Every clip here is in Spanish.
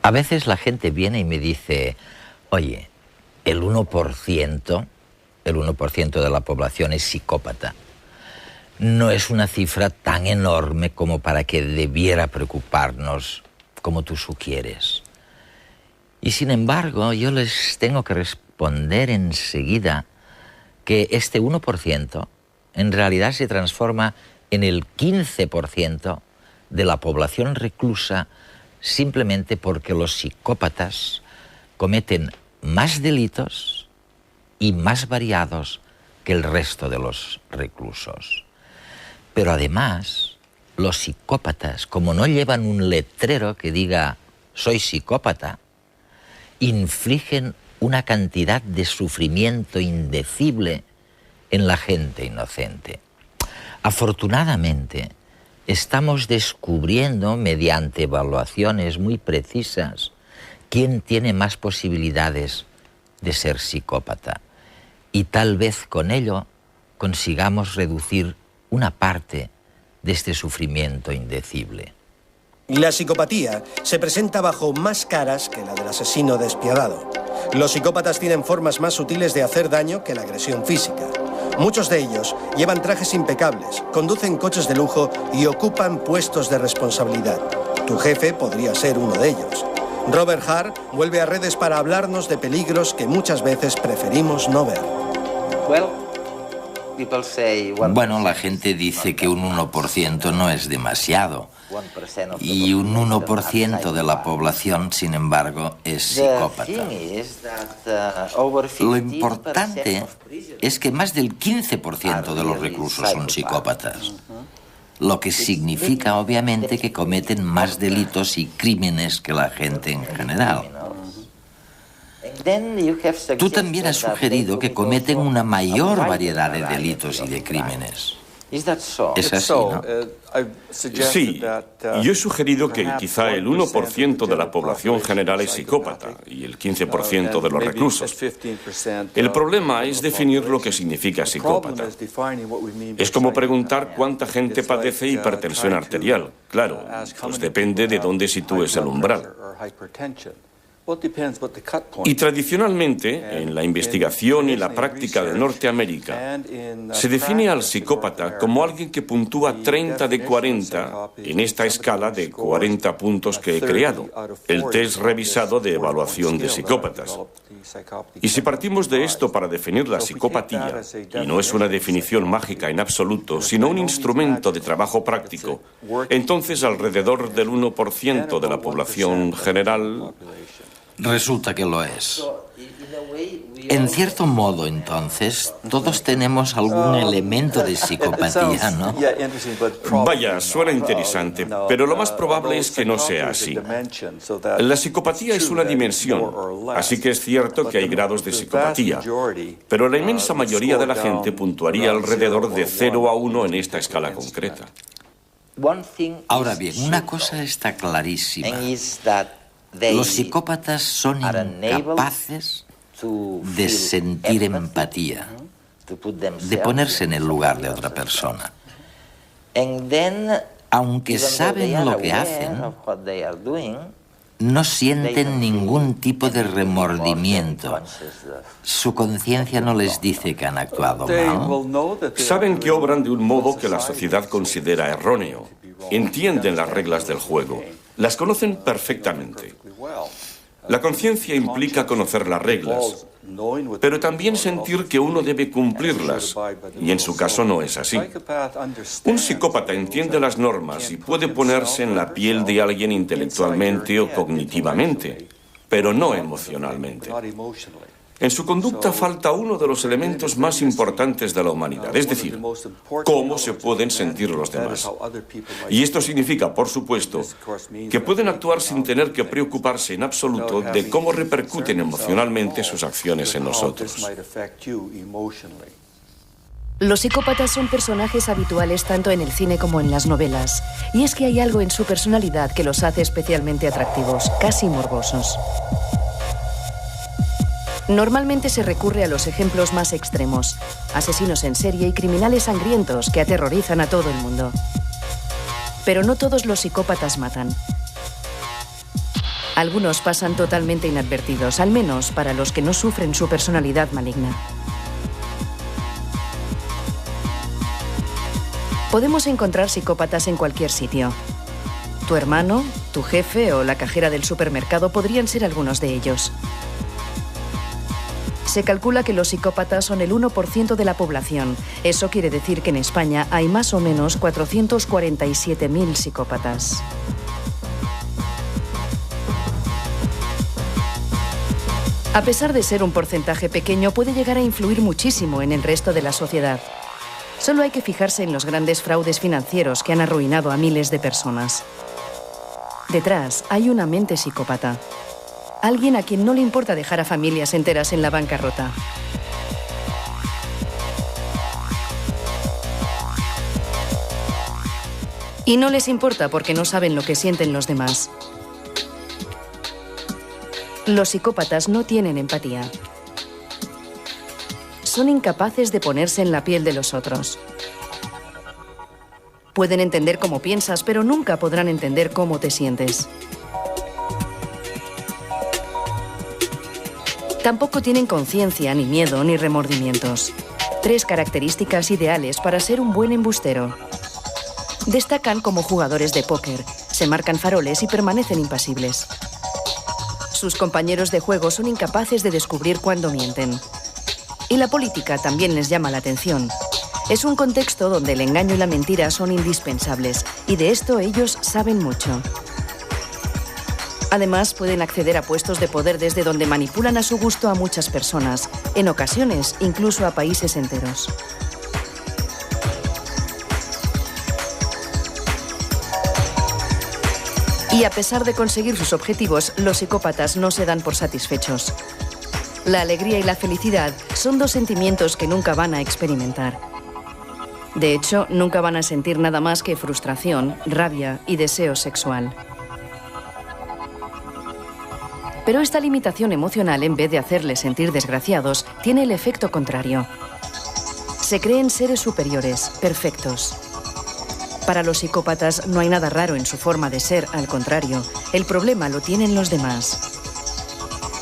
A veces la gente viene y me dice, oye, el 1% de la población es psicópata. No es una cifra tan enorme como para que debiera preocuparnos como tú sugieres. Y sin embargo, yo les tengo que responder enseguida que este 1% en realidad se transforma en el 15% de la población reclusa simplemente porque los psicópatas cometen más delitos y más variados que el resto de los reclusos. Pero además, los psicópatas, como no llevan un letrero que diga «soy psicópata», infligen una cantidad de sufrimiento indecible en la gente inocente. Afortunadamente, estamos descubriendo, mediante evaluaciones muy precisas, quién tiene más posibilidades de ser psicópata. Y tal vez con ello consigamos reducir una parte de este sufrimiento indecible. La psicopatía se presenta bajo más caras que la del asesino despiadado. Los psicópatas tienen formas más sutiles de hacer daño que la agresión física. Muchos de ellos llevan trajes impecables, conducen coches de lujo y ocupan puestos de responsabilidad. Tu jefe podría ser uno de ellos. Robert Hart vuelve a redes para hablarnos de peligros que muchas veces preferimos no ver. Bueno, la gente dice que un 1% no es demasiado. Y un 1% de la población, sin embargo, es psicópata. Lo importante es que más del 15% de los reclusos son psicópatas. Lo que significa, obviamente, que cometen más delitos y crímenes que la gente en general. Tú también has sugerido que cometen una mayor variedad de delitos y de crímenes. Es así, ¿no? Sí, yo he sugerido que quizá el 1% de la población general es psicópata y el 15% de los reclusos. El problema es definir lo que significa psicópata. Es como preguntar cuánta gente padece hipertensión arterial. Claro, pues depende de dónde sitúes el umbral. Y tradicionalmente, en la investigación y la práctica de Norteamérica, se define al psicópata como alguien que puntúa 30 de 40 en esta escala de 40 puntos que he creado, el test revisado de evaluación de psicópatas. Y si partimos de esto para definir la psicopatía, y no es una definición mágica en absoluto, sino un instrumento de trabajo práctico, entonces alrededor del 1% de la población general... Resulta que lo es. En cierto modo, entonces, todos tenemos algún elemento de psicopatía, ¿no? Vaya, suena interesante, pero lo más probable es que no sea así. La psicopatía es una dimensión, así que es cierto que hay grados de psicopatía, pero la inmensa mayoría de la gente puntuaría alrededor de 0 a 1 en esta escala concreta. Ahora bien, una cosa está clarísima. Los psicópatas son incapaces de sentir empatía, de ponerse en el lugar de otra persona. Aunque saben lo que hacen, no sienten ningún tipo de remordimiento. Su conciencia no les dice que han actuado mal. Saben que obran de un modo que la sociedad considera erróneo. Entienden las reglas del juego. Las conocen perfectamente. La conciencia implica conocer las reglas, pero también sentir que uno debe cumplirlas, y en su caso no es así. Un psicópata entiende las normas y puede ponerse en la piel de alguien intelectualmente o cognitivamente, pero no emocionalmente. En su conducta falta uno de los elementos más importantes de la humanidad, es decir, cómo se pueden sentir los demás. Y esto significa, por supuesto, que pueden actuar sin tener que preocuparse en absoluto de cómo repercuten emocionalmente sus acciones en nosotros. Los psicópatas son personajes habituales tanto en el cine como en las novelas. Y es que hay algo en su personalidad que los hace especialmente atractivos, casi morbosos. Normalmente se recurre a los ejemplos más extremos, asesinos en serie y criminales sangrientos que aterrorizan a todo el mundo. Pero no todos los psicópatas matan. Algunos pasan totalmente inadvertidos, al menos para los que no sufren su personalidad maligna. Podemos encontrar psicópatas en cualquier sitio. Tu hermano, tu jefe o la cajera del supermercado podrían ser algunos de ellos. Se calcula que los psicópatas son el 1% de la población. Eso quiere decir que en España hay más o menos 447.000 psicópatas. A pesar de ser un porcentaje pequeño, puede llegar a influir muchísimo en el resto de la sociedad. Solo hay que fijarse en los grandes fraudes financieros que han arruinado a miles de personas. Detrás hay una mente psicópata. Alguien a quien no le importa dejar a familias enteras en la bancarrota. Y no les importa porque no saben lo que sienten los demás. Los psicópatas no tienen empatía. Son incapaces de ponerse en la piel de los otros. Pueden entender cómo piensas, pero nunca podrán entender cómo te sientes. Tampoco tienen conciencia, ni miedo, ni remordimientos. 3 características ideales para ser un buen embustero. Destacan como jugadores de póker, se marcan faroles y permanecen impasibles. Sus compañeros de juego son incapaces de descubrir cuándo mienten. Y la política también les llama la atención. Es un contexto donde el engaño y la mentira son indispensables, y de esto ellos saben mucho. Además, pueden acceder a puestos de poder desde donde manipulan a su gusto a muchas personas, en ocasiones incluso a países enteros. Y a pesar de conseguir sus objetivos, los psicópatas no se dan por satisfechos. La alegría y la felicidad son 2 sentimientos que nunca van a experimentar. De hecho, nunca van a sentir nada más que frustración, rabia y deseo sexual. Pero esta limitación emocional, en vez de hacerles sentir desgraciados, tiene el efecto contrario. Se creen seres superiores, perfectos. Para los psicópatas no hay nada raro en su forma de ser, al contrario, el problema lo tienen los demás.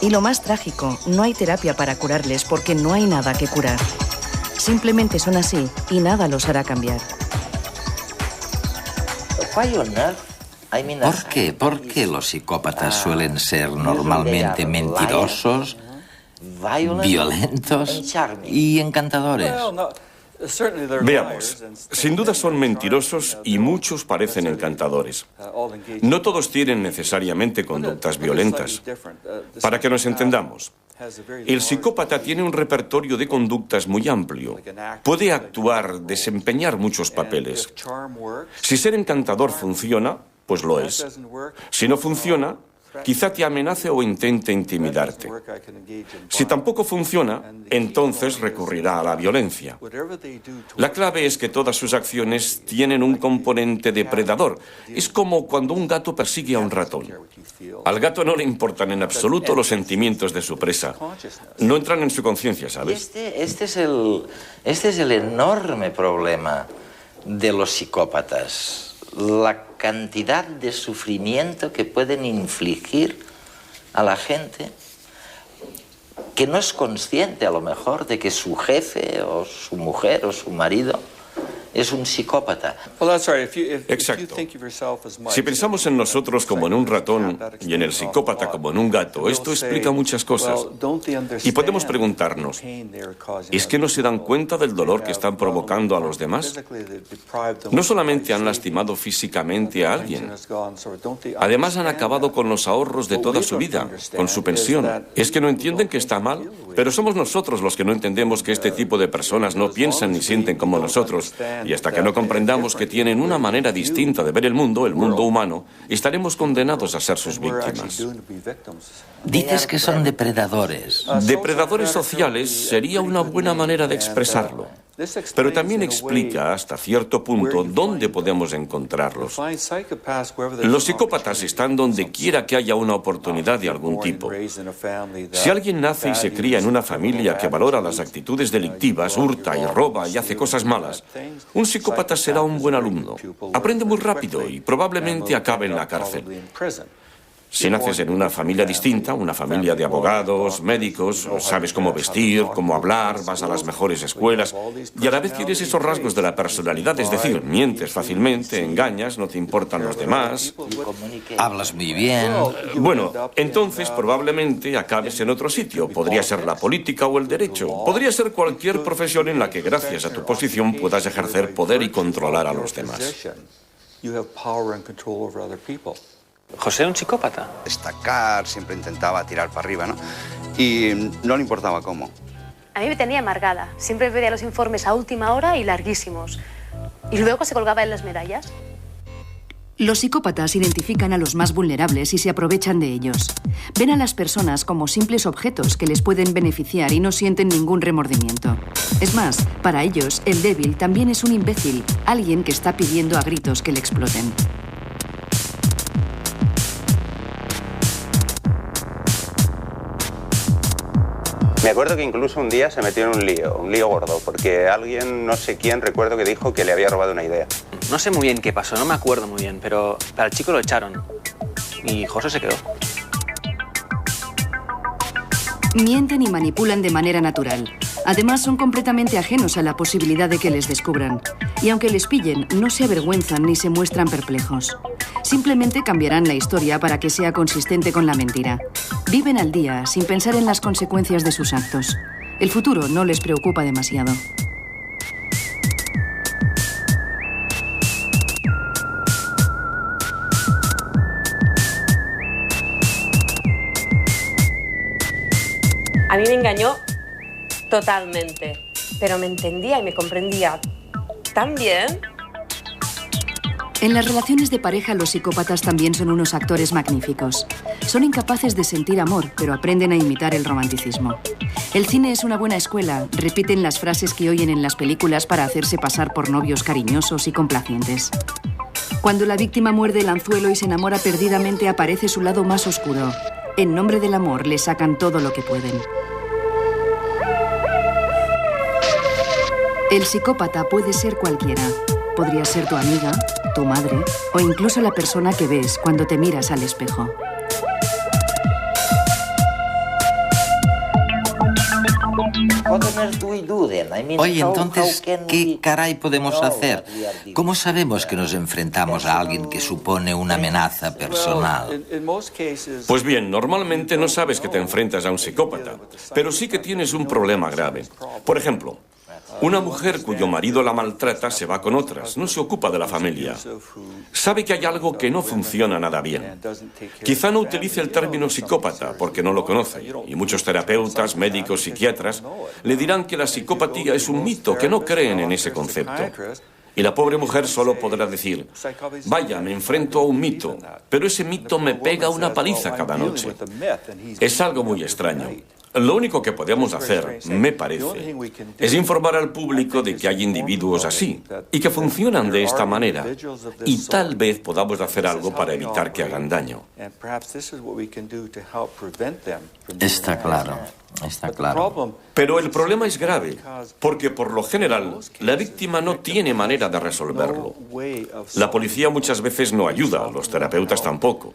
Y lo más trágico, no hay terapia para curarles porque no hay nada que curar. Simplemente son así y nada los hará cambiar. ¿Por qué? ¿Por qué los psicópatas suelen ser normalmente mentirosos, violentos y encantadores? Veamos, sin duda son mentirosos y muchos parecen encantadores. No todos tienen necesariamente conductas violentas. Para que nos entendamos, el psicópata tiene un repertorio de conductas muy amplio. Puede actuar, desempeñar muchos papeles. Si ser encantador funciona, pues lo es. Si no funciona, quizá te amenace o intente intimidarte. Si tampoco funciona, entonces recurrirá a la violencia. La clave es que todas sus acciones tienen un componente depredador. Es como cuando un gato persigue a un ratón. Al gato no le importan en absoluto los sentimientos de su presa. No entran en su conciencia, ¿sabes? Este es el enorme problema de los psicópatas. La cantidad de sufrimiento que pueden infligir a la gente que no es consciente a lo mejor de que su jefe o su mujer o su marido es un psicópata. Exacto. Si pensamos en nosotros como en un ratón y en el psicópata como en un gato, esto explica muchas cosas. Y podemos preguntarnos, ¿es que no se dan cuenta del dolor que están provocando a los demás? No solamente han lastimado físicamente a alguien, además han acabado con los ahorros de toda su vida, con su pensión. ¿Es que no entienden que está mal? Pero somos nosotros los que no entendemos que este tipo de personas no piensan ni sienten como nosotros. Y hasta que no comprendamos que tienen una manera distinta de ver el mundo humano, estaremos condenados a ser sus víctimas. Dices que son depredadores. Depredadores sociales sería una buena manera de expresarlo. Pero también explica hasta cierto punto dónde podemos encontrarlos. Los psicópatas están donde quiera que haya una oportunidad de algún tipo. Si alguien nace y se cría en una familia que valora las actitudes delictivas, hurta y roba y hace cosas malas, un psicópata será un buen alumno. Aprende muy rápido y probablemente acabe en la cárcel. Si naces en una familia distinta, una familia de abogados, médicos, sabes cómo vestir, cómo hablar, vas a las mejores escuelas y a la vez tienes esos rasgos de la personalidad, es decir, mientes fácilmente, engañas, no te importan los demás. Hablas muy bien. Bueno, entonces probablemente acabes en otro sitio. Podría ser la política o el derecho. Podría ser cualquier profesión en la que gracias a tu posición puedas ejercer poder y controlar a los demás. José era un psicópata. Destacar, siempre intentaba tirar para arriba, ¿no? Y no le importaba cómo. A mí me tenía amargada. Siempre pedía los informes a última hora y larguísimos. Y luego se colgaba en las medallas. Los psicópatas identifican a los más vulnerables y se aprovechan de ellos. Ven a las personas como simples objetos que les pueden beneficiar y no sienten ningún remordimiento. Es más, para ellos, el débil también es un imbécil, alguien que está pidiendo a gritos que le exploten. Me acuerdo que incluso un día se metió en un lío gordo, porque alguien, no sé quién, recuerdo que dijo que le había robado una idea. No sé muy bien qué pasó, no me acuerdo muy bien, pero al chico lo echaron y José se quedó. Mienten y manipulan de manera natural. Además, son completamente ajenos a la posibilidad de que les descubran. Y aunque les pillen, no se avergüenzan ni se muestran perplejos. Simplemente cambiarán la historia para que sea consistente con la mentira. Viven al día, sin pensar en las consecuencias de sus actos. El futuro no les preocupa demasiado. A mí me engañó totalmente, pero me entendía y me comprendía tan bien. En las relaciones de pareja, los psicópatas también son unos actores magníficos. Son incapaces de sentir amor, pero aprenden a imitar el romanticismo. El cine es una buena escuela. Repiten las frases que oyen en las películas para hacerse pasar por novios cariñosos y complacientes. Cuando la víctima muerde el anzuelo y se enamora perdidamente, aparece su lado más oscuro. En nombre del amor, le sacan todo lo que pueden. El psicópata puede ser cualquiera. Podría ser tu amiga, tu madre o incluso la persona que ves cuando te miras al espejo. Oye, entonces, ¿qué caray podemos hacer? ¿Cómo sabemos que nos enfrentamos a alguien que supone una amenaza personal? Pues bien, normalmente no sabes que te enfrentas a un psicópata, pero sí que tienes un problema grave. Por ejemplo, una mujer cuyo marido la maltrata se va con otras, no se ocupa de la familia. Sabe que hay algo que no funciona nada bien. Quizá no utilice el término psicópata porque no lo conoce, y muchos terapeutas, médicos, psiquiatras le dirán que la psicopatía es un mito, que no creen en ese concepto. Y la pobre mujer solo podrá decir, vaya, me enfrento a un mito, pero ese mito me pega una paliza cada noche. Es algo muy extraño. Lo único que podemos hacer, me parece, es informar al público de que hay individuos así y que funcionan de esta manera. Y tal vez podamos hacer algo para evitar que hagan daño. Está claro, está claro. Pero el problema es grave, porque por lo general la víctima no tiene manera de resolverlo. La policía muchas veces no ayuda, los terapeutas tampoco.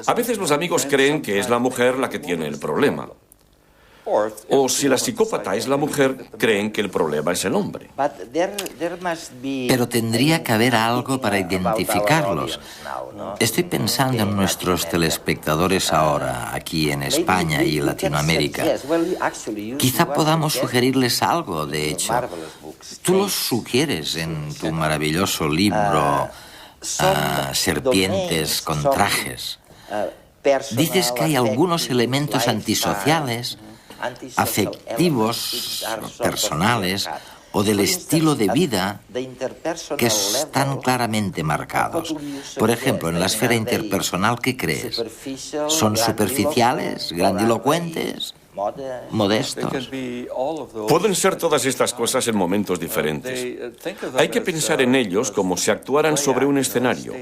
A veces los amigos creen que es la mujer la que tiene el problema. O si la psicópata es la mujer, creen que el problema es el hombre. Pero tendría que haber algo para identificarlos. Estoy pensando en nuestros telespectadores ahora, aquí en España y Latinoamérica. Quizá podamos sugerirles algo, de hecho. Tú los sugieres en tu maravilloso libro, Serpientes con trajes. Dices que hay algunos elementos antisociales, afectivos, personales o del estilo de vida que están claramente marcados. Por ejemplo, en la esfera interpersonal, ¿qué crees? ¿Son superficiales, grandilocuentes, modestos? Pueden ser todas estas cosas en momentos diferentes. Hay que pensar en ellos como si actuaran sobre un escenario.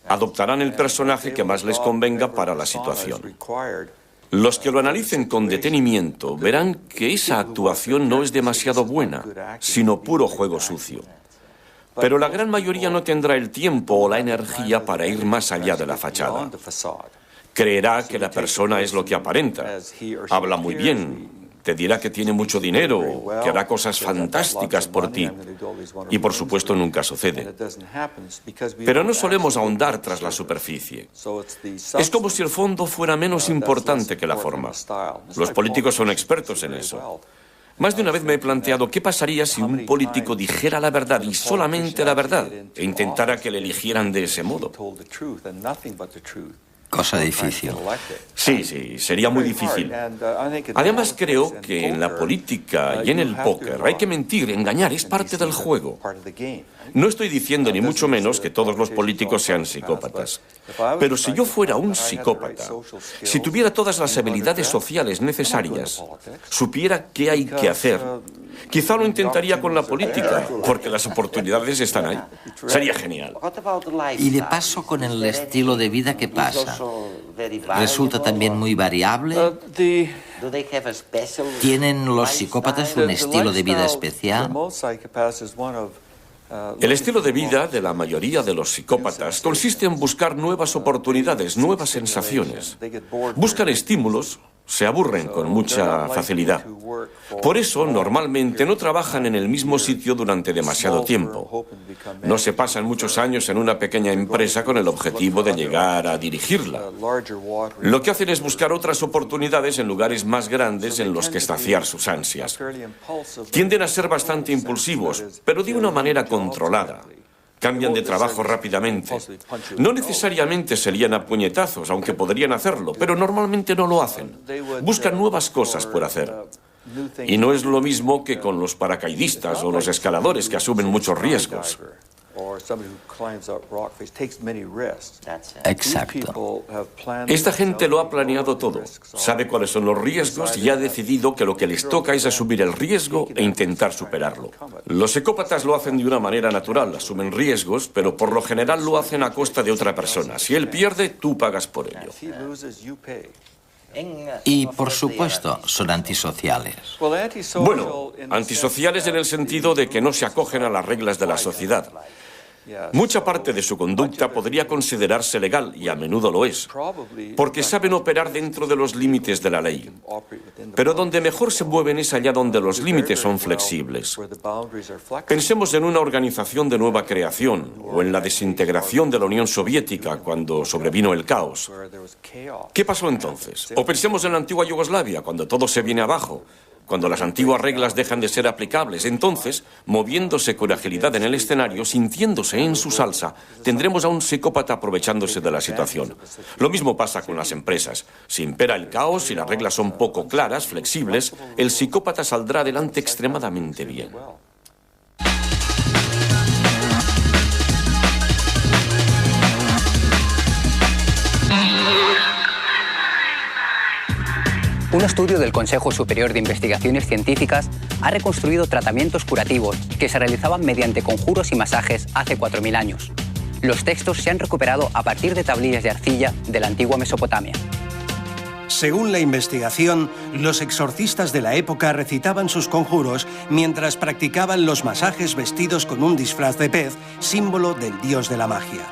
Adoptarán el personaje que más les convenga para la situación. Los que lo analicen con detenimiento verán que esa actuación no es demasiado buena, sino puro juego sucio. Pero la gran mayoría no tendrá el tiempo o la energía para ir más allá de la fachada. Creerá que la persona es lo que aparenta. Habla muy bien. Te dirá que tiene mucho dinero, que hará cosas fantásticas por ti. Y por supuesto nunca sucede. Pero no solemos ahondar tras la superficie. Es como si el fondo fuera menos importante que la forma. Los políticos son expertos en eso. Más de una vez me he planteado qué pasaría si un político dijera la verdad y solamente la verdad e intentara que le eligieran de ese modo. Cosa difícil. Sí, sería muy difícil. Además, creo que en la política y en el póker hay que mentir, engañar, es parte del juego. No estoy diciendo ni mucho menos que todos los políticos sean psicópatas. Pero si yo fuera un psicópata, si tuviera todas las habilidades sociales necesarias, supiera qué hay que hacer, quizá lo intentaría con la política, porque las oportunidades están ahí. Sería genial. Y de paso, con el estilo de vida, ¿qué pasa? ¿Resulta también muy variable? ¿Tienen los psicópatas un estilo de vida especial? El estilo de vida de la mayoría de los psicópatas consiste en buscar nuevas oportunidades, nuevas sensaciones. Buscan estímulos, se aburren con mucha facilidad. Por eso, normalmente no trabajan en el mismo sitio durante demasiado tiempo. No se pasan muchos años en una pequeña empresa con el objetivo de llegar a dirigirla. Lo que hacen es buscar otras oportunidades en lugares más grandes en los que saciar sus ansias. Tienden a ser bastante impulsivos, pero de una manera controlada. Cambian de trabajo rápidamente. No necesariamente se lían a puñetazos, aunque podrían hacerlo, pero normalmente no lo hacen. Buscan nuevas cosas por hacer. Y no es lo mismo que con los paracaidistas o los escaladores que asumen muchos riesgos. Exacto. Esta gente lo ha planeado todo. Sabe cuáles son los riesgos y ha decidido que lo que les toca es asumir el riesgo e intentar superarlo. Los psicópatas lo hacen de una manera natural, asumen riesgos, pero por lo general lo hacen a costa de otra persona. Si él pierde, tú pagas por ello. Y, por supuesto, son antisociales. Bueno, antisociales en el sentido de que no se acogen a las reglas de la sociedad. Mucha parte de su conducta podría considerarse legal, y a menudo lo es, porque saben operar dentro de los límites de la ley. Pero donde mejor se mueven es allá donde los límites son flexibles. Pensemos en una organización de nueva creación, o en la desintegración de la Unión Soviética cuando sobrevino el caos. ¿Qué pasó entonces? O pensemos en la antigua Yugoslavia, cuando todo se viene abajo. Cuando las antiguas reglas dejan de ser aplicables, entonces, moviéndose con agilidad en el escenario, sintiéndose en su salsa, tendremos a un psicópata aprovechándose de la situación. Lo mismo pasa con las empresas. Si impera el caos y las reglas son poco claras, flexibles, el psicópata saldrá adelante extremadamente bien. Un estudio del Consejo Superior de Investigaciones Científicas ha reconstruido tratamientos curativos que se realizaban mediante conjuros y masajes hace 4.000 años. Los textos se han recuperado a partir de tablillas de arcilla de la antigua Mesopotamia. Según la investigación, los exorcistas de la época recitaban sus conjuros mientras practicaban los masajes vestidos con un disfraz de pez, símbolo del dios de la magia.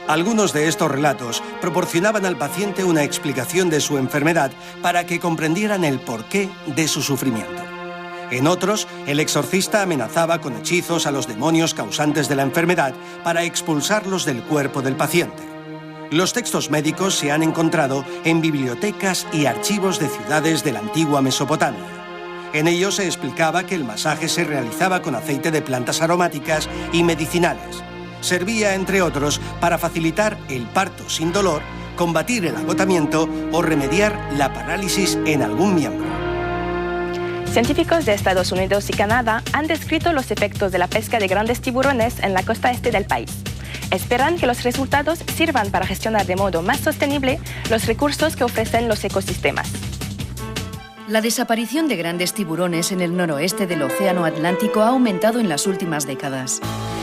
Algunos de estos relatos proporcionaban al paciente una explicación de su enfermedad para que comprendieran el porqué de su sufrimiento. En otros, el exorcista amenazaba con hechizos a los demonios causantes de la enfermedad para expulsarlos del cuerpo del paciente. Los textos médicos se han encontrado en bibliotecas y archivos de ciudades de la antigua Mesopotamia. En ellos se explicaba que el masaje se realizaba con aceite de plantas aromáticas y medicinales. Servía, entre otros, para facilitar el parto sin dolor, combatir el agotamiento o remediar la parálisis en algún miembro. Científicos de Estados Unidos y Canadá han descrito los efectos de la pesca de grandes tiburones en la costa este del país. Esperan que los resultados sirvan para gestionar de modo más sostenible los recursos que ofrecen los ecosistemas. La desaparición de grandes tiburones en el noroeste del Océano Atlántico ha aumentado en las últimas décadas.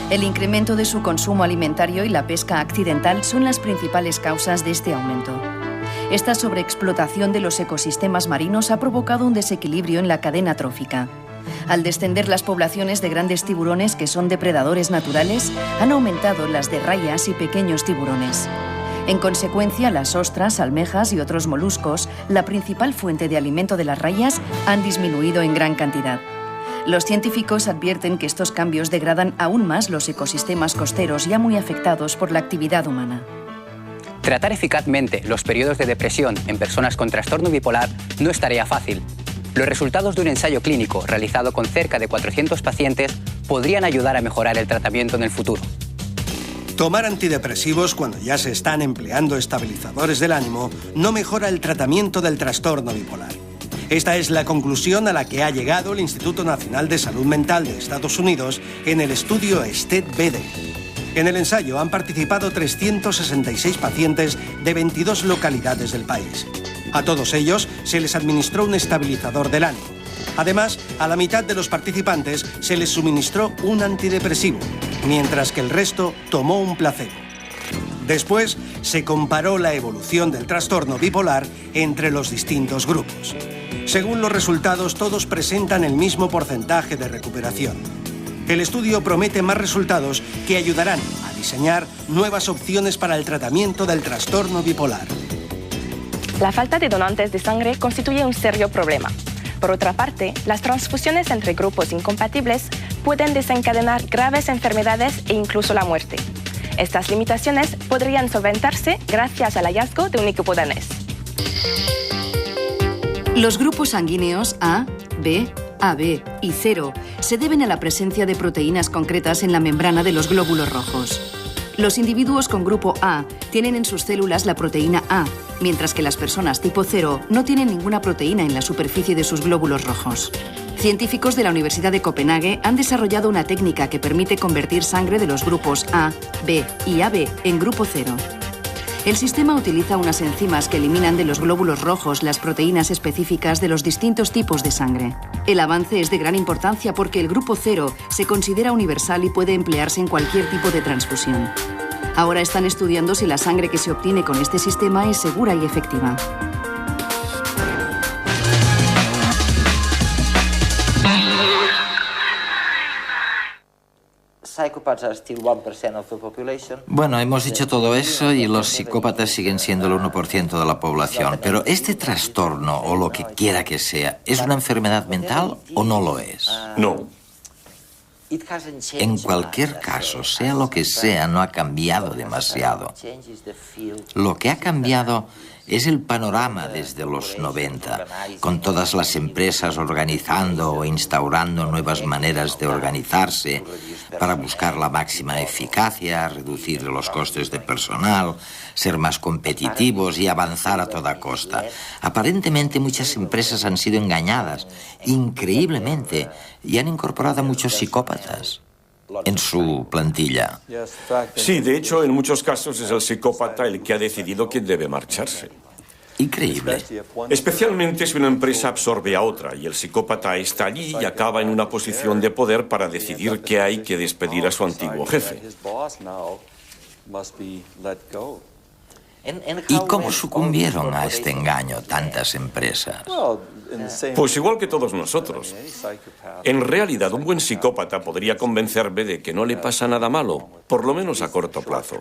El incremento de su consumo alimentario y la pesca accidental son las principales causas de este aumento. Esta sobreexplotación de los ecosistemas marinos ha provocado un desequilibrio en la cadena trófica. Al descender las poblaciones de grandes tiburones que son depredadores naturales, han aumentado las de rayas y pequeños tiburones. En consecuencia, las ostras, almejas y otros moluscos, la principal fuente de alimento de las rayas, han disminuido en gran cantidad. Los científicos advierten que estos cambios degradan aún más los ecosistemas costeros ya muy afectados por la actividad humana. Tratar eficazmente los periodos de depresión en personas con trastorno bipolar no es tarea fácil. Los resultados de un ensayo clínico realizado con cerca de 400 pacientes podrían ayudar a mejorar el tratamiento en el futuro. Tomar antidepresivos cuando ya se están empleando estabilizadores del ánimo no mejora el tratamiento del trastorno bipolar. Esta es la conclusión a la que ha llegado el Instituto Nacional de Salud Mental de Estados Unidos en el estudio STED-BD. En el ensayo han participado 366 pacientes de 22 localidades del país. A todos ellos se les administró un estabilizador del ánimo. Además, a la mitad de los participantes se les suministró un antidepresivo, mientras que el resto tomó un placebo. Después, se comparó la evolución del trastorno bipolar entre los distintos grupos. Según los resultados, todos presentan el mismo porcentaje de recuperación. El estudio promete más resultados que ayudarán a diseñar nuevas opciones para el tratamiento del trastorno bipolar. La falta de donantes de sangre constituye un serio problema. Por otra parte, las transfusiones entre grupos incompatibles pueden desencadenar graves enfermedades e incluso la muerte. Estas limitaciones podrían solventarse gracias al hallazgo de un equipo danés. Los grupos sanguíneos A, B, AB y 0 se deben a la presencia de proteínas concretas en la membrana de los glóbulos rojos. Los individuos con grupo A tienen en sus células la proteína A, mientras que las personas tipo 0 no tienen ninguna proteína en la superficie de sus glóbulos rojos. Científicos de la Universidad de Copenhague han desarrollado una técnica que permite convertir sangre de los grupos A, B y AB en grupo 0. El sistema utiliza unas enzimas que eliminan de los glóbulos rojos las proteínas específicas de los distintos tipos de sangre. El avance es de gran importancia porque el grupo 0 se considera universal y puede emplearse en cualquier tipo de transfusión. Ahora están estudiando si la sangre que se obtiene con este sistema es segura y efectiva. Bueno, hemos dicho todo eso y los psicópatas siguen siendo el 1% de la población. Pero este trastorno, o lo que quiera que sea, ¿es una enfermedad mental o no lo es? No. En cualquier caso, sea lo que sea, no ha cambiado demasiado. Lo que ha cambiado es el panorama desde los 90, con todas las empresas organizando o instaurando nuevas maneras de organizarse para buscar la máxima eficacia, reducir los costes de personal, ser más competitivos y avanzar a toda costa. Aparentemente muchas empresas han sido engañadas, increíblemente, y han incorporado a muchos psicópatas en su plantilla. Sí, de hecho, en muchos casos es el psicópata el que ha decidido quién debe marcharse. Increíble. Especialmente si una empresa absorbe a otra y el psicópata está allí y acaba en una posición de poder para decidir que hay que despedir a su antiguo jefe. ¿Y cómo sucumbieron a este engaño tantas empresas? Pues igual que todos nosotros. En realidad, un buen psicópata podría convencerme de que no le pasa nada malo, por lo menos a corto plazo.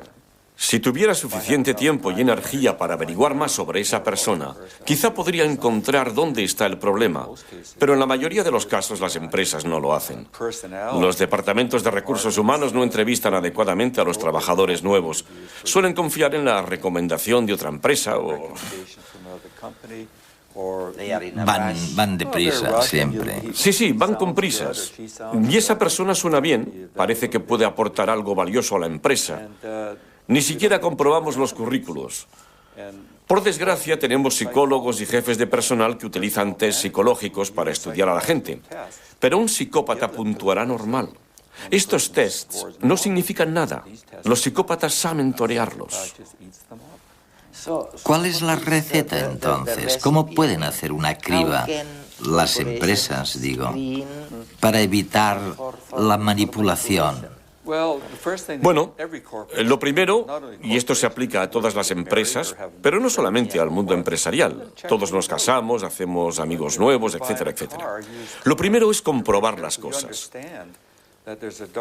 Si tuviera suficiente tiempo y energía para averiguar más sobre esa persona, quizá podría encontrar dónde está el problema. Pero en la mayoría de los casos las empresas no lo hacen. Los departamentos de recursos humanos no entrevistan adecuadamente a los trabajadores nuevos. Suelen confiar en la recomendación de otra empresa o... Van deprisa siempre. Sí, van con prisas. Y esa persona suena bien, parece que puede aportar algo valioso a la empresa. Ni siquiera comprobamos los currículos. Por desgracia, tenemos psicólogos y jefes de personal que utilizan test psicológicos para estudiar a la gente. Pero un psicópata puntuará normal. Estos tests no significan nada. Los psicópatas saben torearlos. ¿Cuál es la receta entonces? ¿Cómo pueden hacer una criba las empresas, digo, para evitar la manipulación? Bueno, lo primero, y esto se aplica a todas las empresas, pero no solamente al mundo empresarial. Todos nos casamos, hacemos amigos nuevos, etcétera, etcétera. Lo primero es comprobar las cosas.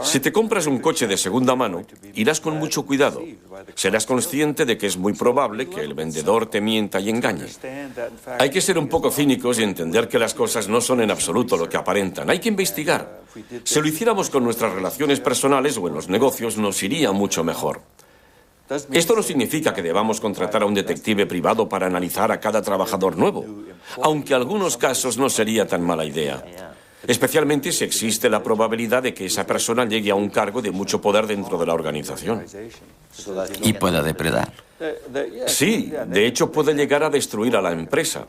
Si te compras un coche de segunda mano, irás con mucho cuidado. Serás consciente de que es muy probable que el vendedor te mienta y engañe. Hay que ser un poco cínicos y entender que las cosas no son en absoluto lo que aparentan. Hay que investigar. Si lo hiciéramos con nuestras relaciones personales o en los negocios, nos iría mucho mejor. Esto no significa que debamos contratar a un detective privado para analizar a cada trabajador nuevo, aunque en algunos casos no sería tan mala idea. Especialmente si existe la probabilidad de que esa persona llegue a un cargo de mucho poder dentro de la organización. Y pueda depredar. Sí, de hecho puede llegar a destruir a la empresa.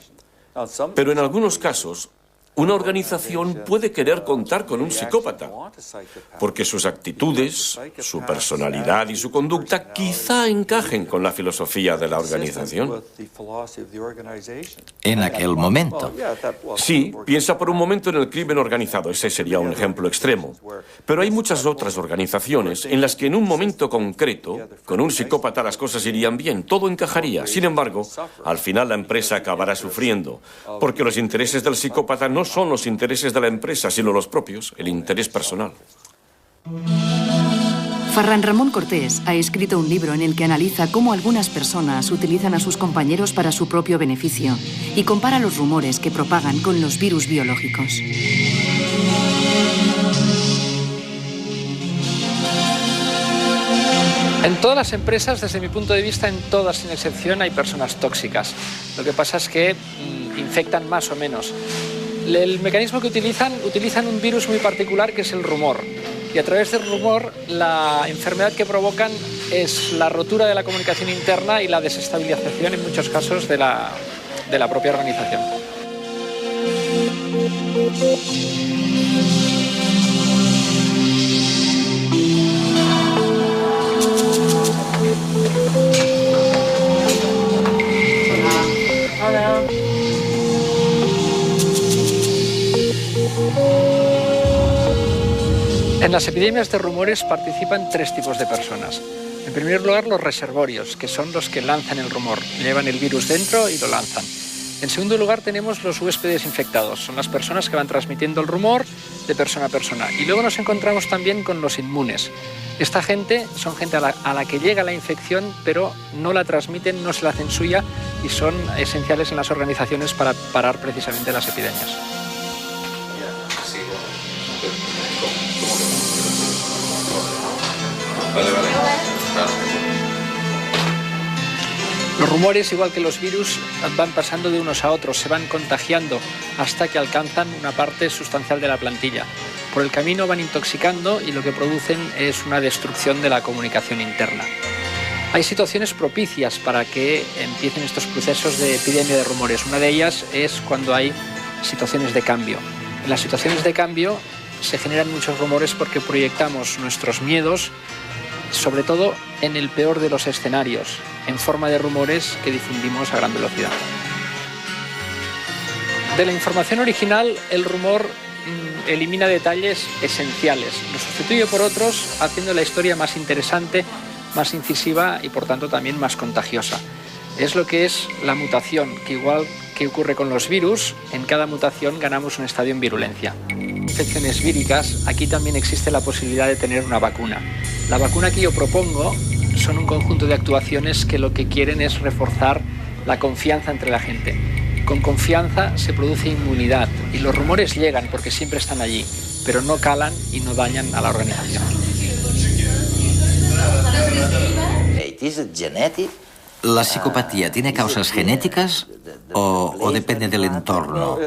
Pero en algunos casos, una organización puede querer contar con un psicópata, porque sus actitudes, su personalidad y su conducta quizá encajen con la filosofía de la organización. En aquel momento. Sí, piensa por un momento en el crimen organizado, ese sería un ejemplo extremo. Pero hay muchas otras organizaciones en las que en un momento concreto, con un psicópata las cosas irían bien, todo encajaría. Sin embargo, al final la empresa acabará sufriendo, porque los intereses del psicópata no son los intereses de la empresa, sino los propios, el interés personal. Ferran Ramón Cortés ha escrito un libro en el que analiza cómo algunas personas utilizan a sus compañeros para su propio beneficio y compara los rumores que propagan con los virus biológicos. En todas las empresas, desde mi punto de vista, en todas sin excepción, hay personas tóxicas. Lo que pasa es que infectan más o menos. El mecanismo que utilizan un virus muy particular que es el rumor. Y a través del rumor, la enfermedad que provocan es la rotura de la comunicación interna y la desestabilización, en muchos casos, de la propia organización. Hola. En las epidemias de rumores participan tres tipos de personas. En primer lugar, los reservorios, que son los que lanzan el rumor, llevan el virus dentro y lo lanzan. En segundo lugar, tenemos los huéspedes infectados, son las personas que van transmitiendo el rumor de persona a persona. Y luego nos encontramos también con los inmunes. Esta gente son gente a la que llega la infección, pero no la transmiten, no se la hacen suya y son esenciales en las organizaciones para parar precisamente las epidemias. Los rumores, igual que los virus, van pasando de unos a otros, se van contagiando hasta que alcanzan una parte sustancial de la plantilla. Por el camino van intoxicando y lo que producen es una destrucción de la comunicación interna. Hay situaciones propicias para que empiecen estos procesos de epidemia de rumores. Una de ellas es cuando hay situaciones de cambio. En las situaciones de cambio se generan muchos rumores porque proyectamos nuestros miedos, sobre todo en el peor de los escenarios, en forma de rumores que difundimos a gran velocidad. De la información original, el rumor elimina detalles esenciales, los sustituye por otros, haciendo la historia más interesante, más incisiva y por tanto también más contagiosa. Es lo que es la mutación, que igual que ocurre con los virus, en cada mutación ganamos un estadio en virulencia. Infecciones víricas, aquí también existe la posibilidad de tener una vacuna. La vacuna que yo propongo son un conjunto de actuaciones que lo que quieren es reforzar la confianza entre la gente. Con confianza se produce inmunidad y los rumores llegan porque siempre están allí, pero no calan y no dañan a la organización. ¿La psicopatía tiene causas genéticas o depende del entorno?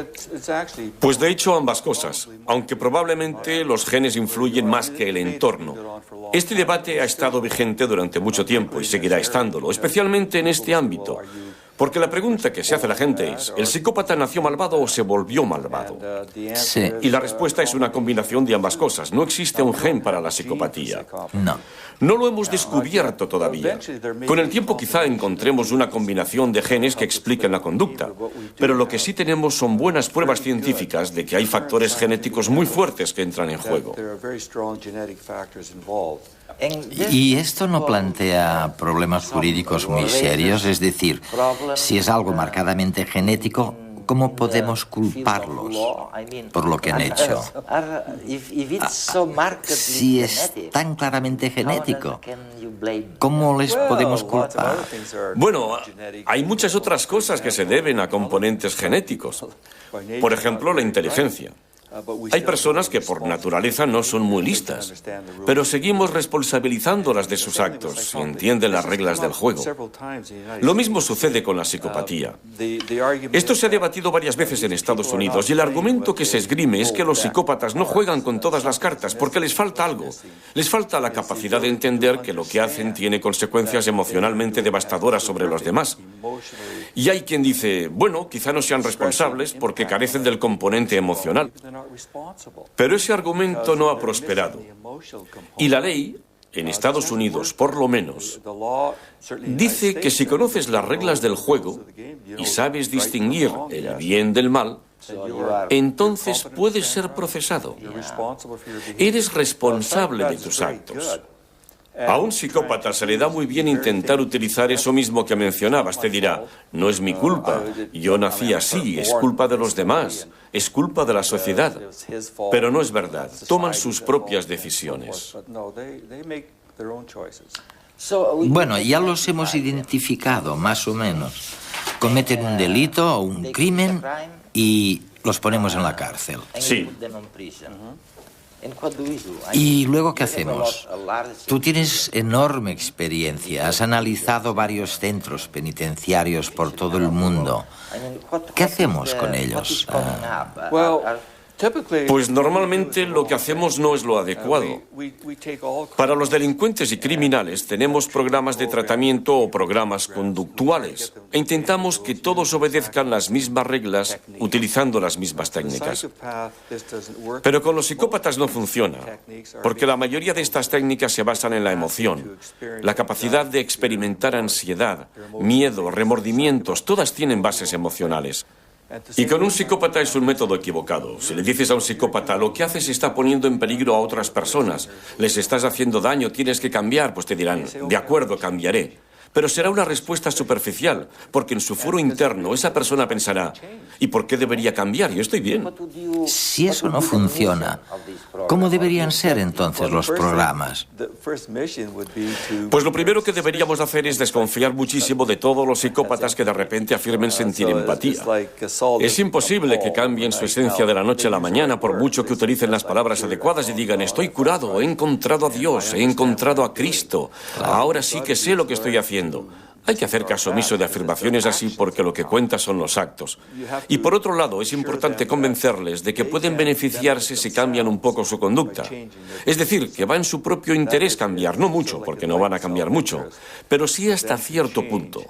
Pues de hecho ambas cosas, aunque probablemente los genes influyen más que el entorno. Este debate ha estado vigente durante mucho tiempo y seguirá estándolo, especialmente en este ámbito. Porque la pregunta que se hace la gente es, ¿el psicópata nació malvado o se volvió malvado? Sí. Y la respuesta es una combinación de ambas cosas. No existe un gen para la psicopatía. No. No lo hemos descubierto todavía. Con el tiempo quizá encontremos una combinación de genes que expliquen la conducta. Pero lo que sí tenemos son buenas pruebas científicas de que hay factores genéticos muy fuertes que entran en juego. ¿Y esto no plantea problemas jurídicos muy serios? Es decir, si es algo marcadamente genético, ¿cómo podemos culparlos por lo que han hecho? Si es tan claramente genético, ¿cómo les podemos culpar? Bueno, hay muchas otras cosas que se deben a componentes genéticos. Por ejemplo, la inteligencia. Hay personas que por naturaleza no son muy listas, pero seguimos responsabilizándolas de sus actos si entienden las reglas del juego. Lo mismo sucede con la psicopatía. Esto se ha debatido varias veces en Estados Unidos y el argumento que se esgrime es que los psicópatas no juegan con todas las cartas porque les falta algo. Les falta la capacidad de entender que lo que hacen tiene consecuencias emocionalmente devastadoras sobre los demás. Y hay quien dice, bueno, quizá no sean responsables porque carecen del componente emocional. Pero ese argumento no ha prosperado. Y la ley, en Estados Unidos por lo menos, dice que si conoces las reglas del juego y sabes distinguir el bien del mal, entonces puedes ser procesado. Eres responsable de tus actos. A un psicópata se le da muy bien intentar utilizar eso mismo que mencionabas. Te dirá, no es mi culpa, yo nací así, es culpa de los demás, es culpa de la sociedad. Pero no es verdad, toman sus propias decisiones. Bueno, ya los hemos identificado, más o menos. Cometen un delito o un crimen y los ponemos en la cárcel. Sí. ¿Y luego qué hacemos? Tú tienes enorme experiencia, has analizado varios centros penitenciarios por todo el mundo. ¿Qué hacemos con ellos? Pues normalmente lo que hacemos no es lo adecuado. Para los delincuentes y criminales tenemos programas de tratamiento o programas conductuales e intentamos que todos obedezcan las mismas reglas utilizando las mismas técnicas. Pero con los psicópatas no funciona, porque la mayoría de estas técnicas se basan en la emoción, la capacidad de experimentar ansiedad, miedo, remordimientos, todas tienen bases emocionales. Y con un psicópata es un método equivocado. Si le dices a un psicópata, lo que haces está poniendo en peligro a otras personas, les estás haciendo daño, tienes que cambiar, pues te dirán, de acuerdo, cambiaré. Pero será una respuesta superficial, porque en su foro interno esa persona pensará, ¿y por qué debería cambiar? Yo estoy bien. Si eso no funciona, ¿cómo deberían ser entonces los programas? Pues lo primero que deberíamos hacer es desconfiar muchísimo de todos los psicópatas que de repente afirmen sentir empatía. Es imposible que cambien su esencia de la noche a la mañana por mucho que utilicen las palabras adecuadas y digan, estoy curado, he encontrado a Dios, he encontrado a Cristo, ahora sí que sé lo que estoy haciendo. Hay que hacer caso omiso de afirmaciones así porque lo que cuenta son los actos. Y por otro lado, es importante convencerles de que pueden beneficiarse si cambian un poco su conducta. Es decir, que va en su propio interés cambiar, no mucho, porque no van a cambiar mucho, pero sí hasta cierto punto.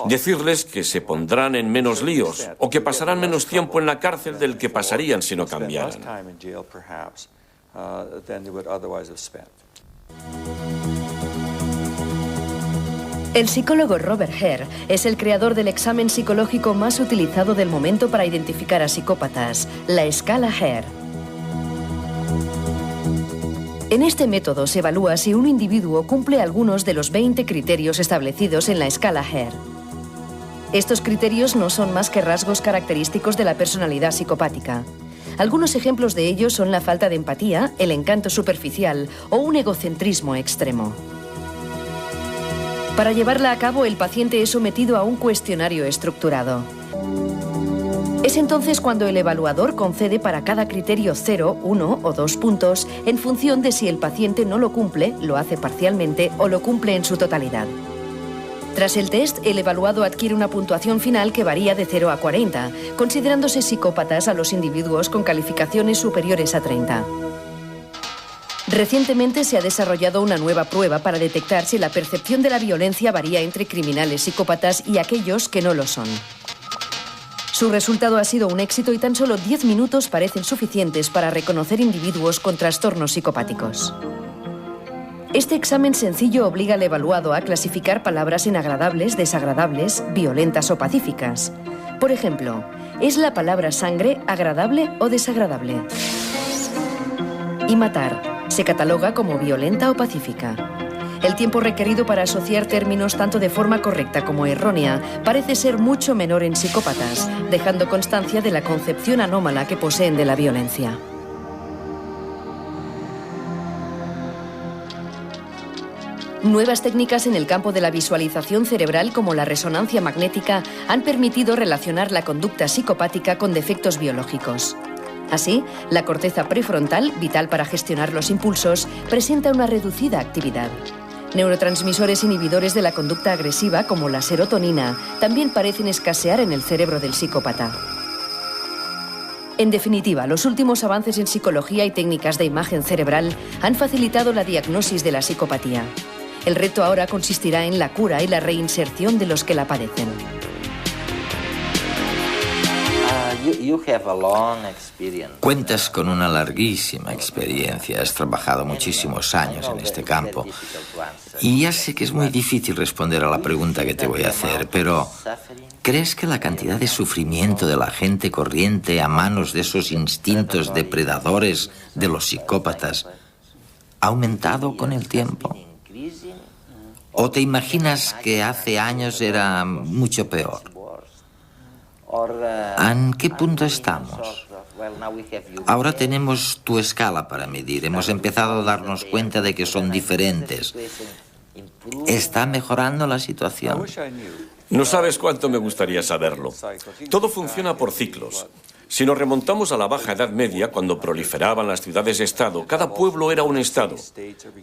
Decirles que se pondrán en menos líos o que pasarán menos tiempo en la cárcel del que pasarían si no cambiaran. El psicólogo Robert Hare es el creador del examen psicológico más utilizado del momento para identificar a psicópatas, la escala Hare. En este método se evalúa si un individuo cumple algunos de los 20 criterios establecidos en la escala Hare. Estos criterios no son más que rasgos característicos de la personalidad psicopática. Algunos ejemplos de ellos son la falta de empatía, el encanto superficial o un egocentrismo extremo. Para llevarla a cabo, el paciente es sometido a un cuestionario estructurado. Es entonces cuando el evaluador concede para cada criterio 0, 1 o 2 puntos en función de si el paciente no lo cumple, lo hace parcialmente o lo cumple en su totalidad. Tras el test, el evaluado adquiere una puntuación final que varía de 0 a 40, considerándose psicópatas a los individuos con calificaciones superiores a 30. Recientemente se ha desarrollado una nueva prueba para detectar si la percepción de la violencia varía entre criminales psicópatas y aquellos que no lo son. Su resultado ha sido un éxito y tan solo 10 minutos parecen suficientes para reconocer individuos con trastornos psicopáticos. Este examen sencillo obliga al evaluado a clasificar palabras en agradables, desagradables, violentas o pacíficas. Por ejemplo, ¿es la palabra sangre agradable o desagradable? Y matar, ¿se cataloga como violenta o pacífica? el tiempo requerido para asociar términos tanto de forma correcta como errónea parece ser mucho menor en psicópatas, dejando constancia de la concepción anómala que poseen de la violencia. Nuevas técnicas en el campo de la visualización cerebral, como la resonancia magnética, han permitido relacionar la conducta psicopática con defectos biológicos. Así, la corteza prefrontal, vital para gestionar los impulsos, presenta una reducida actividad. Neurotransmisores inhibidores de la conducta agresiva, como la serotonina, también parecen escasear en el cerebro del psicópata. En definitiva, los últimos avances en psicología y técnicas de imagen cerebral han facilitado la diagnosis de la psicopatía. El reto ahora consistirá en la cura y la reinserción de los que la padecen. Cuentas con una larguísima experiencia, has trabajado muchísimos años en este campo. Y ya sé que es muy difícil responder a la pregunta que te voy a hacer, pero ¿crees que la cantidad de sufrimiento de la gente corriente a manos de esos instintos depredadores de los psicópatas ha aumentado con el tiempo? ¿O te imaginas que hace años era mucho peor? ¿En qué punto estamos? Ahora tenemos tu escala para medir. Hemos empezado a darnos cuenta de que son diferentes. ¿Está mejorando la situación? No sabes cuánto me gustaría saberlo. Todo funciona por ciclos. Si nos remontamos a la Baja Edad Media, cuando proliferaban las ciudades-estado, cada pueblo era un estado.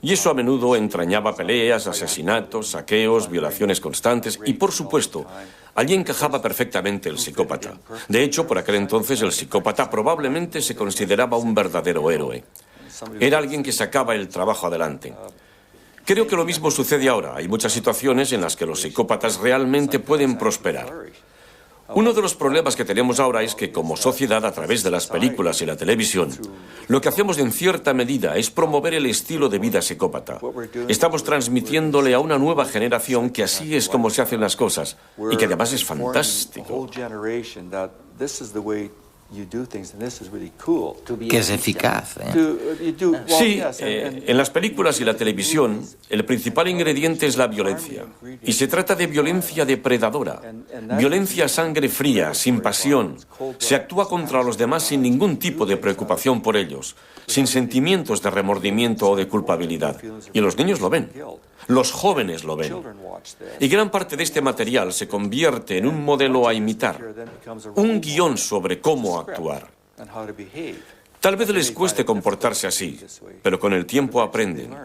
Y eso a menudo entrañaba peleas, asesinatos, saqueos, violaciones constantes y, por supuesto, allí encajaba perfectamente el psicópata. De hecho, por aquel entonces el psicópata probablemente se consideraba un verdadero héroe. Era alguien que sacaba el trabajo adelante. Creo que lo mismo sucede ahora. Hay muchas situaciones en las que los psicópatas realmente pueden prosperar. Uno de los problemas que tenemos ahora es que, como sociedad, a través de las películas y la televisión, lo que hacemos en cierta medida es promover el estilo de vida psicópata. Estamos transmitiéndole a una nueva generación que así es como se hacen las cosas y que además es fantástico. Que es eficaz, Sí, en las películas y la televisión, el principal ingrediente es la violencia. Y se trata de violencia depredadora. Violencia a sangre fría, sin pasión. Se actúa contra los demás sin ningún tipo de preocupación por ellos, sin sentimientos de remordimiento o de culpabilidad. Y los niños lo ven. Los jóvenes lo ven. Y gran parte de este material se convierte en un modelo a imitar, un guión sobre cómo actuar. Tal vez les cueste comportarse así, pero con el tiempo aprenden.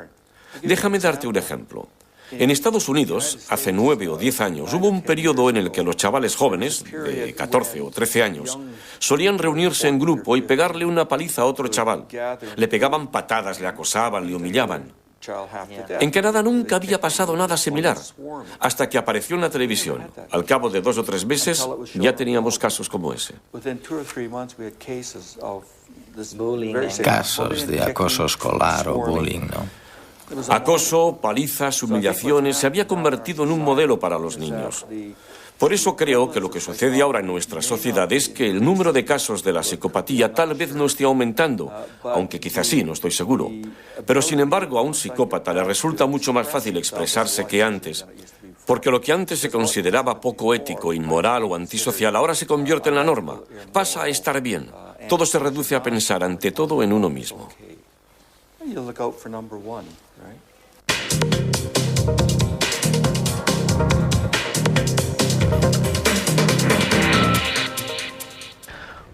Déjame darte un ejemplo. En Estados Unidos, hace 9 o 10 años, hubo un periodo en el que los chavales jóvenes, de 14 o 13 años, solían reunirse en grupo y pegarle una paliza a otro chaval. Le pegaban patadas, le acosaban, le humillaban. En Canadá nunca había pasado nada similar, hasta que apareció en la televisión. Al cabo de 2 o 3 meses, ya teníamos casos como ese. Casos de acoso escolar o bullying, ¿no? Acoso, palizas, humillaciones, se había convertido en un modelo para los niños. Por eso creo que lo que sucede ahora en nuestra sociedad es que el número de casos de la psicopatía tal vez no esté aumentando, aunque quizás sí, no estoy seguro. Pero sin embargo, a un psicópata le resulta mucho más fácil expresarse que antes, porque lo que antes se consideraba poco ético, inmoral o antisocial ahora se convierte en la norma. Pasa a estar bien. Todo se reduce a pensar ante todo en uno mismo.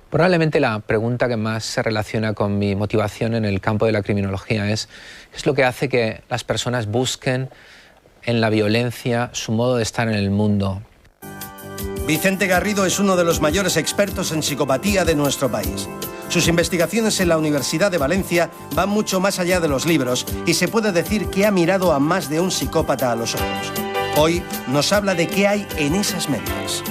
Probablemente la pregunta que más se relaciona con mi motivación en el campo de la criminología es lo que hace que las personas busquen en la violencia su modo de estar en el mundo. Vicente Garrido es uno de los mayores expertos en psicopatía de nuestro país. Sus investigaciones en la Universidad de Valencia van mucho más allá de los libros y se puede decir que ha mirado a más de un psicópata a los ojos. Hoy nos habla de qué hay en esas mentes.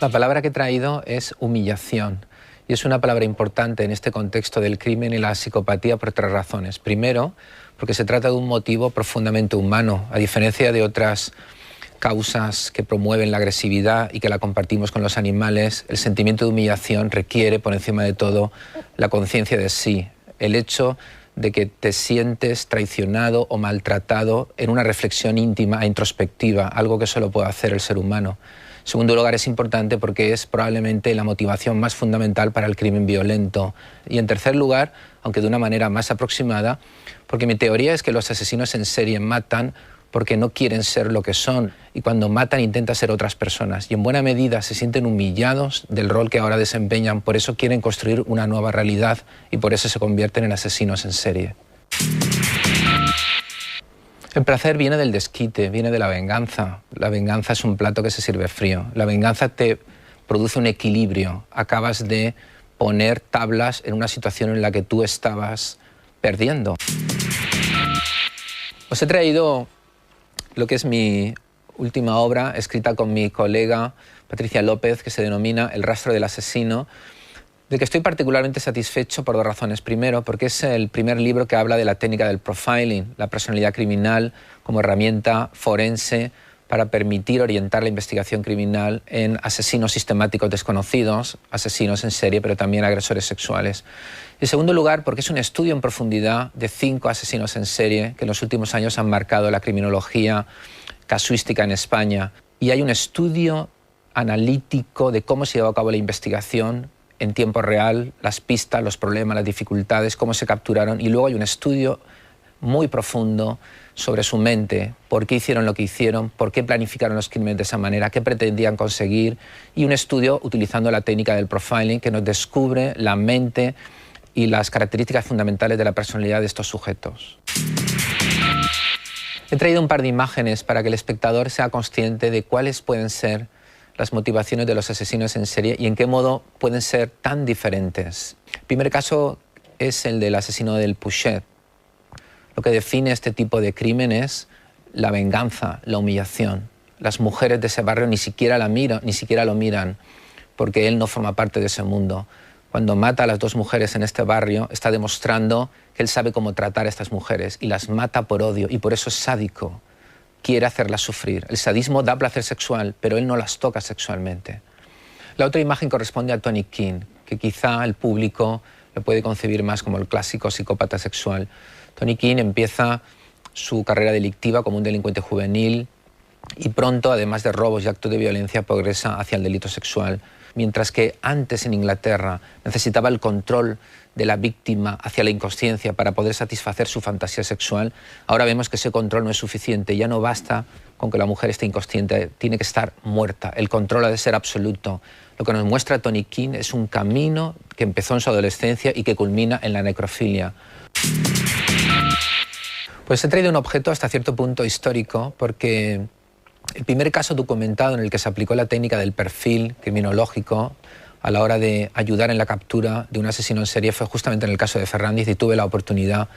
La palabra que he traído es humillación. Y es una palabra importante en este contexto del crimen y la psicopatía por 3 razones. Primero, porque se trata de un motivo profundamente humano, a diferencia de otras causas que promueven la agresividad y que la compartimos con los animales. El sentimiento de humillación requiere, por encima de todo, la conciencia de sí, el hecho de que te sientes traicionado o maltratado en una reflexión íntima e introspectiva, algo que solo puede hacer el ser humano. En segundo lugar, es importante porque es probablemente la motivación más fundamental para el crimen violento. Y en tercer lugar, aunque de una manera más aproximada, porque mi teoría es que los asesinos en serie matan porque no quieren ser lo que son, y cuando matan intentan ser otras personas, y en buena medida se sienten humillados del rol que ahora desempeñan, por eso quieren construir una nueva realidad y por eso se convierten en asesinos en serie. El placer viene del desquite, viene de la venganza. La venganza es un plato que se sirve frío. La venganza te produce un equilibrio. Acabas de poner tablas en una situación en la que tú estabas perdiendo. Os he traído lo que es mi última obra, escrita con mi colega Patricia López, que se denomina El rastro del asesino, del que estoy particularmente satisfecho por dos razones. Primero, porque es el primer libro que habla de la técnica del profiling, la personalidad criminal como herramienta forense para permitir orientar la investigación criminal en asesinos sistemáticos desconocidos, asesinos en serie, pero también agresores sexuales. En segundo lugar, porque es un estudio en profundidad de 5 asesinos en serie que en los últimos años han marcado la criminología casuística en España. Y hay un estudio analítico de cómo se llevó a cabo la investigación en tiempo real, las pistas, los problemas, las dificultades, cómo se capturaron. Y luego hay un estudio muy profundo sobre su mente, por qué hicieron lo que hicieron, por qué planificaron los crímenes de esa manera, qué pretendían conseguir, y un estudio utilizando la técnica del profiling que nos descubre la mente y las características fundamentales de la personalidad de estos sujetos. He traído un par de imágenes para que el espectador sea consciente de cuáles pueden ser las motivaciones de los asesinos en serie y en qué modo pueden ser tan diferentes. El primer caso es el del asesino del Pouchet. Lo que define este tipo de crimen es la venganza, la humillación. Las mujeres de ese barrio ni siquiera lo miran, porque él no forma parte de ese mundo. Cuando mata a las 2 mujeres en este barrio, está demostrando que él sabe cómo tratar a estas mujeres y las mata por odio, y por eso es sádico. Quiere hacerlas sufrir. El sadismo da placer sexual, pero él no las toca sexualmente. La otra imagen corresponde a Tony King, que quizá el público lo puede concebir más como el clásico psicópata sexual. Tony King empieza su carrera delictiva como un delincuente juvenil y pronto, además de robos y actos de violencia, progresa hacia el delito sexual. Mientras que antes en Inglaterra necesitaba el control de la víctima hacia la inconsciencia para poder satisfacer su fantasía sexual, ahora vemos que ese control no es suficiente. Ya no basta con que la mujer esté inconsciente, tiene que estar muerta. El control ha de ser absoluto. Lo que nos muestra Tony King es un camino que empezó en su adolescencia y que culmina en la necrofilia. Pues he traído un objeto hasta cierto punto histórico porque el primer caso documentado en el que se aplicó la técnica del perfil criminológico a la hora de ayudar en la captura de un asesino en serie fue justamente en el caso de Ferrandiz, y tuve la oportunidad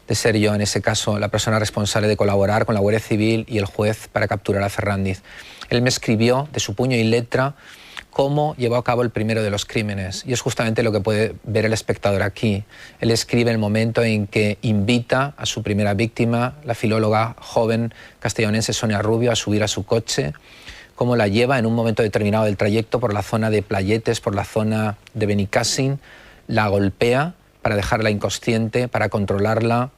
de ser yo en ese caso la persona responsable de colaborar con la Guardia Civil y el juez para capturar a Ferrandiz. Él me escribió de su puño y letra cómo llevó a cabo el primero de los crímenes, y es justamente lo que puede ver el espectador aquí. Él escribe el momento en que invita a su primera víctima, la filóloga joven castellonense Sonia Rubio, a subir a su coche, cómo la lleva en un momento determinado del trayecto por la zona de Playetes, por la zona de Benicàssim, la golpea para dejarla inconsciente, para controlarla,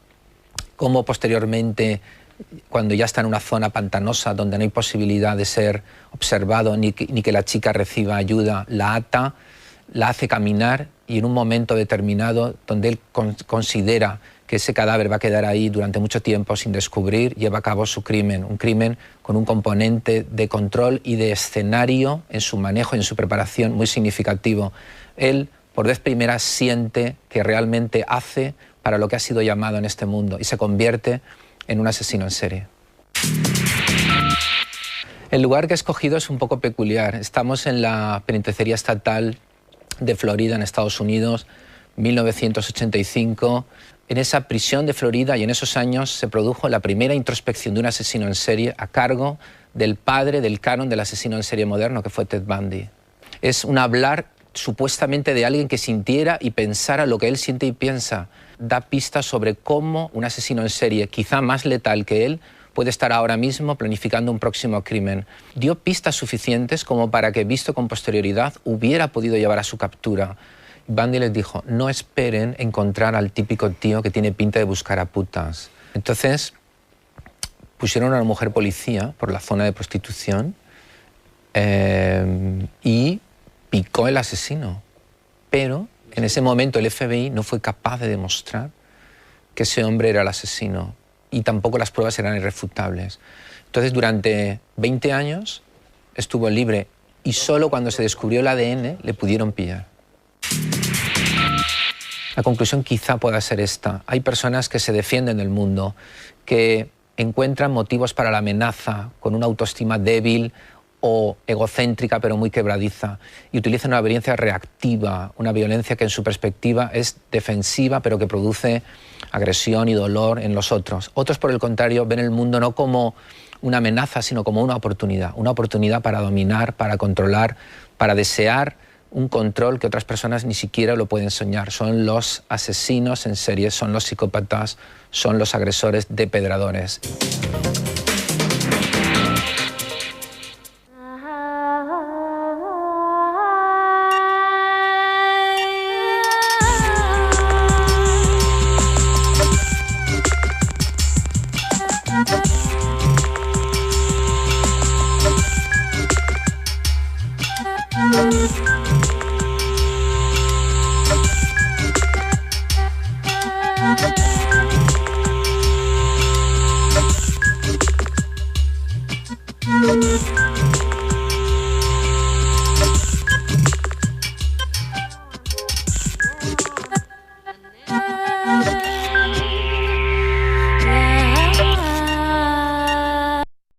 cómo posteriormente, cuando ya está en una zona pantanosa donde no hay posibilidad de ser observado ni que la chica reciba ayuda, la ata, la hace caminar, y en un momento determinado donde él considera que ese cadáver va a quedar ahí durante mucho tiempo sin descubrir, lleva a cabo su crimen, un crimen con un componente de control y de escenario en su manejo y en su preparación muy significativo. Él, por vez primera, siente que realmente hace para lo que ha sido llamado en este mundo y se convierte en un asesino en serie. El lugar que he escogido es un poco peculiar. Estamos en la penitenciaría estatal de Florida, en Estados Unidos, 1985. En esa prisión de Florida y en esos años se produjo la primera introspección de un asesino en serie a cargo del padre del canon del asesino en serie moderno, que fue Ted Bundy. Es un hablar supuestamente de alguien que sintiera y pensara lo que él siente y piensa. Da pistas sobre cómo un asesino en serie, quizá más letal que él, puede estar ahora mismo planificando un próximo crimen. Dio pistas suficientes como para que, visto con posterioridad, hubiera podido llevar a su captura. Bundy les dijo, no esperen encontrar al típico tío que tiene pinta de buscar a putas. Entonces pusieron a una mujer policía por la zona de prostitución y picó el asesino. Pero en ese momento el FBI no fue capaz de demostrar que ese hombre era el asesino y tampoco las pruebas eran irrefutables. Entonces durante 20 años estuvo libre y solo cuando se descubrió el ADN le pudieron pillar. La conclusión quizá pueda ser esta. Hay personas que se defienden del mundo, que encuentran motivos para la amenaza con una autoestima débil o egocéntrica pero muy quebradiza y utilizan una violencia reactiva, una violencia que en su perspectiva es defensiva pero que produce agresión y dolor en los otros. Otros, por el contrario, ven el mundo no como una amenaza sino como una oportunidad para dominar, para controlar, para desear un control que otras personas ni siquiera lo pueden soñar. Son los asesinos en serie, son los psicópatas, son los agresores depredadores. Thank you.